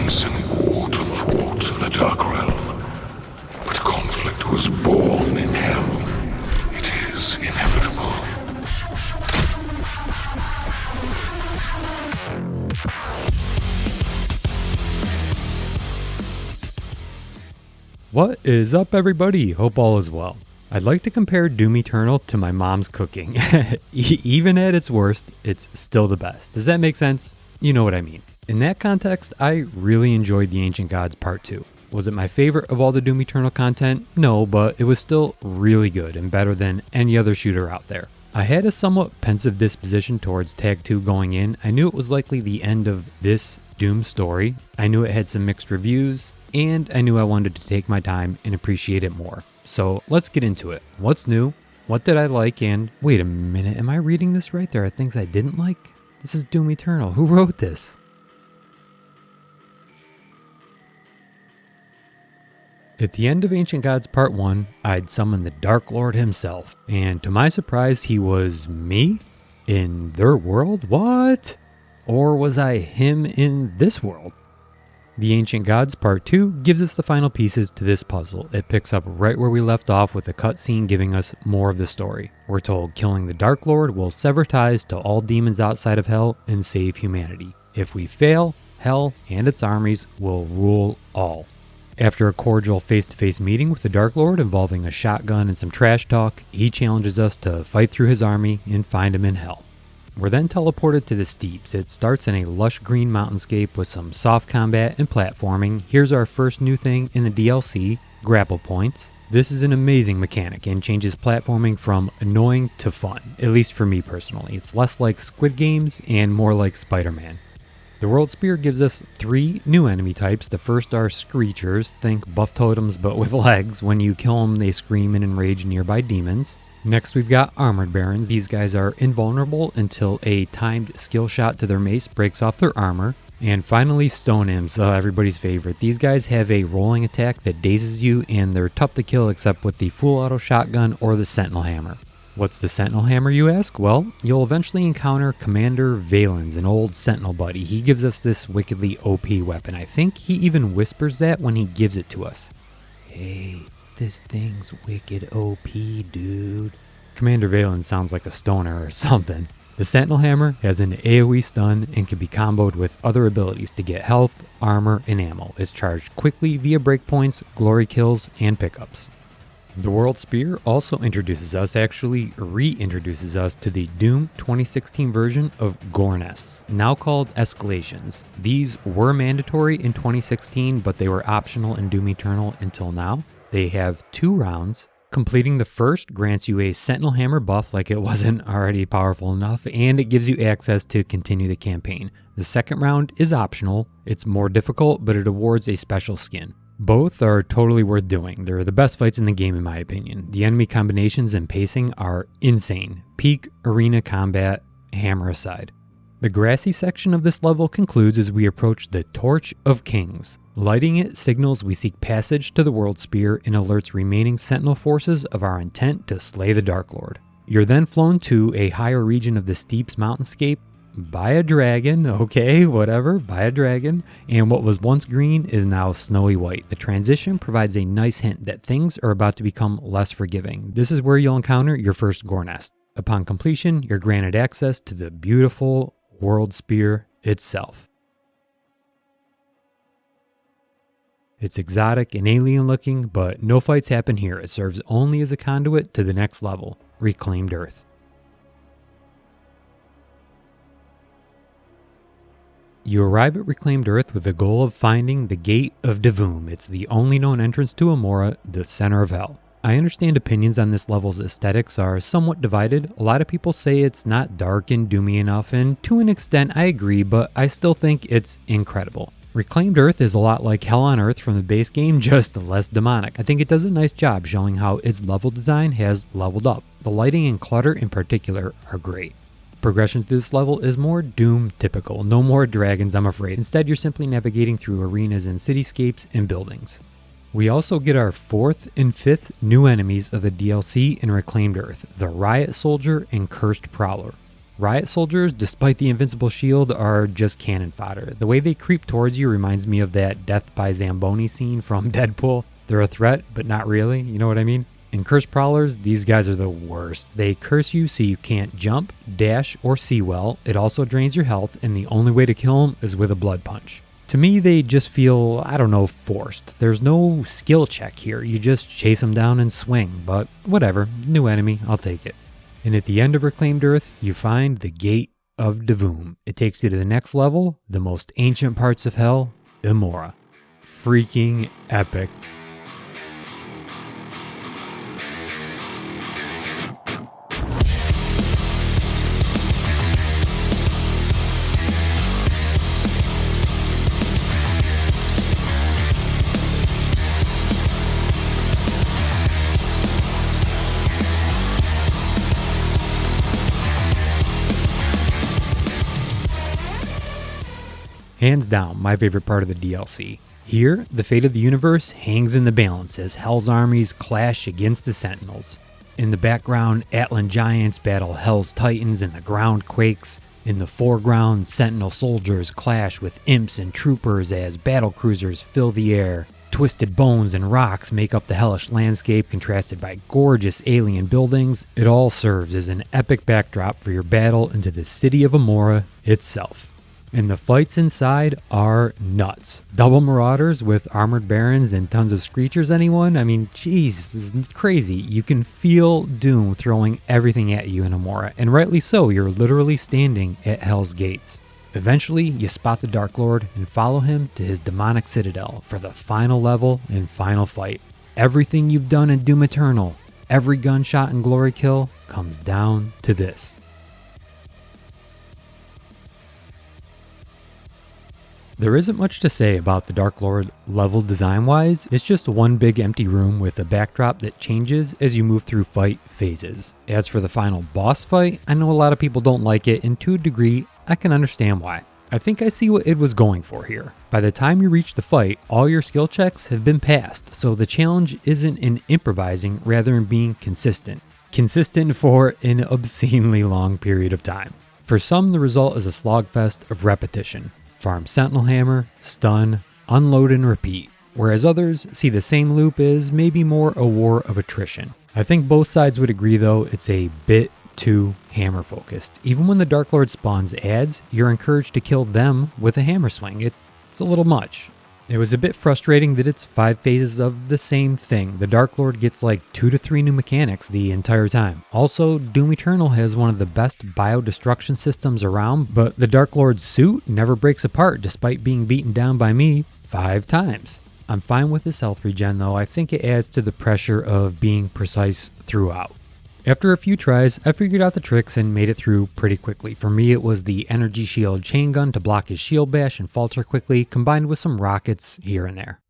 once in war to thwart the Dark Realm, but conflict was born in Hell. It is inevitable. What is up, everybody? Hope all is well. I'd like to compare Doom Eternal to my mom's cooking. Even at its worst, it's still the best. Does that make sense? You know what I mean. In that context, I really enjoyed The Ancient Gods Part 2. Was it my favorite of all the Doom Eternal content? No, but it was still really good and better than any other shooter out there. I had a somewhat pensive disposition towards Tag 2 going in. I knew it was likely the end of this Doom story. I knew it had some mixed reviews, and I knew I wanted to take my time and appreciate it more. So let's get into it. What's new? What did I like? And wait a minute, am I reading this right? There are things I didn't like? This is Doom Eternal. Who wrote this? At the end of Ancient Gods Part 1, I'd summoned the Dark Lord himself. And to my surprise, he was me? In their world? What? Or was I him in this world? The Ancient Gods Part 2 gives us the final pieces to this puzzle. It picks up right where we left off with a cutscene giving us more of the story. We're told killing the Dark Lord will sever ties to all demons outside of Hell and save humanity. If we fail, Hell and its armies will rule all. After a cordial face-to-face meeting with the Dark Lord involving a shotgun and some trash talk, he challenges us to fight through his army and find him in Hell. We're then teleported to the Steeps. It starts in a lush green mountainscape with some soft combat and platforming. Here's our first new thing in the DLC, grapple points. This is an amazing mechanic and changes platforming from annoying to fun, at least for me personally. It's less like Squid Games and more like Spider-Man. The World Spear gives us 3 new enemy types. The first are Screechers, think buff totems but with legs. When you kill them, they scream and enrage nearby demons. Next, we've got Armored Barons. These guys are invulnerable until a timed skill shot to their mace breaks off their armor. And finally, Stone Imps, everybody's favorite. These guys have a rolling attack that dazes you, and they're tough to kill except with the full auto shotgun or the Sentinel Hammer. What's the Sentinel Hammer, you ask? Well, you'll eventually encounter Commander Valens, an old Sentinel buddy. He gives us this wickedly OP weapon. I think he even whispers that when he gives it to us. Hey, this thing's wicked OP, dude. Commander Valens sounds like a stoner or something. The Sentinel Hammer has an AoE stun and can be comboed with other abilities to get health, armor, and ammo. It's charged quickly via breakpoints, glory kills, and pickups. The World Spear also introduces us, actually reintroduces us to the Doom 2016 version of Gore Nests, now called Escalations. These were mandatory in 2016, but they were optional in Doom Eternal until now. They have 2 rounds. Completing the first grants you a Sentinel Hammer buff like it wasn't already powerful enough, and it gives you access to continue the campaign. The second round is optional. It's more difficult, but it awards a special skin. Both are totally worth doing. They're the best fights in the game in my opinion. The enemy combinations and pacing are insane. Peak arena combat, hammer aside. The grassy section of this level concludes as we approach the Torch of Kings. Lighting it signals we seek passage to the World Spear and alerts remaining Sentinel forces of our intent to slay the Dark Lord. You're then flown to a higher region of the Steeps mountainscape by a dragon, okay, whatever, by a dragon, and what was once green is now snowy white. The transition provides a nice hint that things are about to become less forgiving. This is where you'll encounter your first Gore Nest. Upon completion, you're granted access to the beautiful World Spear itself. It's exotic and alien looking, but no fights happen here. It serves only as a conduit to the next level, Reclaimed Earth. You arrive at Reclaimed Earth with the goal of finding the Gate of Davoth. It's the only known entrance to Immora, the center of Hell. I understand opinions on this level's aesthetics are somewhat divided. A lot of people say it's not dark and doomy enough, and to an extent I agree, but I still think it's incredible. Reclaimed Earth is a lot like Hell on Earth from the base game, just less demonic. I think it does a nice job showing how its level design has leveled up. The lighting and clutter in particular are great. Progression through this level is more Doom typical. No more dragons, I'm afraid. Instead, you're simply navigating through arenas and cityscapes and buildings. We also get our 4th and 5th new enemies of the DLC in Reclaimed Earth, the Riot Soldier and Cursed Prowler. Riot soldiers, despite the invincible shield, are just cannon fodder. The way they creep towards you reminds me of that Death by Zamboni scene from Deadpool. They're a threat, but not really, you know what I mean? In Curse Prowlers, these guys are the worst. They curse you so you can't jump, dash, or see well. It also drains your health, and the only way to kill them is with a blood punch. To me, they just feel, I don't know, forced. There's no skill check here. You just chase them down and swing, but whatever. New enemy, I'll take it. And at the end of Reclaimed Earth, you find the Gate of Davoth. It takes you to the next level, the most ancient parts of hell, Immora. Freaking epic. Hands down, my favorite part of the DLC. Here, the fate of the universe hangs in the balance as Hell's armies clash against the Sentinels. In the background, Atlan giants battle Hell's titans and the ground quakes. In the foreground, Sentinel soldiers clash with imps and troopers as battle cruisers fill the air. Twisted bones and rocks make up the hellish landscape, contrasted by gorgeous alien buildings. It all serves as an epic backdrop for your battle into the city of Immora itself. And the fights inside are nuts. Double marauders with armored barons and tons of screechers, anyone? I mean, jeez, this is crazy. You can feel Doom throwing everything at you in Immora, and rightly so, you're literally standing at Hell's gates. Eventually, you spot the Dark Lord and follow him to his demonic citadel for the final level and final fight. Everything you've done in Doom Eternal, every gunshot and glory kill, comes down to this. There isn't much to say about the Dark Lord level design-wise. It's just one big empty room with a backdrop that changes as you move through fight phases. As for the final boss fight, I know a lot of people don't like it, and to a degree, I can understand why. I think I see what it was going for here. By the time you reach the fight, all your skill checks have been passed, so the challenge isn't in improvising, rather in being consistent. Consistent for an obscenely long period of time. For some, the result is a slogfest of repetition. Farm Sentinel Hammer, stun, unload and repeat, whereas others see the same loop as maybe more a war of attrition. I think both sides would agree though it's a bit too hammer focused. Even when the Dark Lord spawns adds, you're encouraged to kill them with a hammer swing. It's a little much. It was a bit frustrating that it's 5 phases of the same thing. The Dark Lord gets like 2 to 3 new mechanics the entire time. Also, Doom Eternal has one of the best biodestruction systems around, but the Dark Lord's suit never breaks apart despite being beaten down by me 5 times. I'm fine with this health regen though. I think it adds to the pressure of being precise throughout. After a few tries, I figured out the tricks and made it through pretty quickly. For me, it was the energy shield chain gun to block his shield bash and falter quickly, combined with some rockets here and there.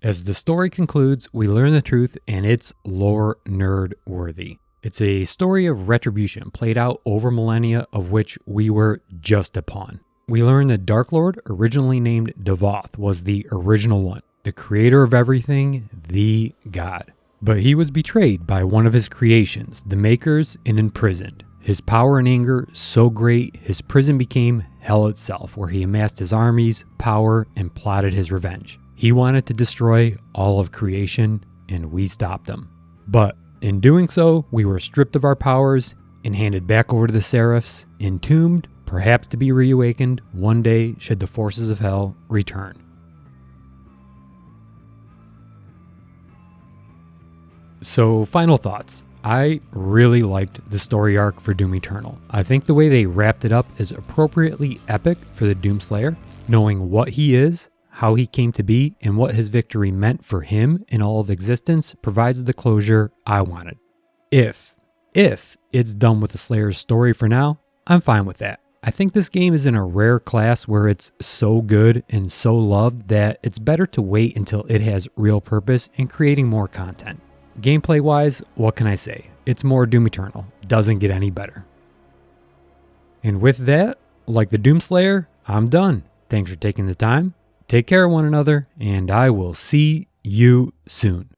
As the story concludes, we learn the truth, and it's lore nerd worthy. It's a story of retribution played out over millennia, of which we were just a pawn. We learn that Dark Lord, originally named Davoth, was the original one, the creator of everything, the god. But he was betrayed by one of his creations, the Makers, and imprisoned. His power and anger so great, his prison became hell itself, where he amassed his armies, power, and plotted his revenge. He wanted to destroy all of creation, and we stopped him. But in doing so, we were stripped of our powers and handed back over to the Seraphs, entombed, perhaps to be reawakened one day should the forces of hell return. So, final thoughts. I really liked the story arc for Doom Eternal. I think the way they wrapped it up is appropriately epic for the Doomslayer, knowing what he is, how he came to be, and what his victory meant for him in all of existence provides the closure I wanted. If it's done with the Slayer's story for now, I'm fine with that. I think this game is in a rare class where it's so good and so loved that it's better to wait until it has real purpose in creating more content. Gameplay wise, what can I say? It's more Doom Eternal. Doesn't get any better. And with that, like the Doomslayer, I'm done. Thanks for taking the time. Take care of one another, and I will see you soon.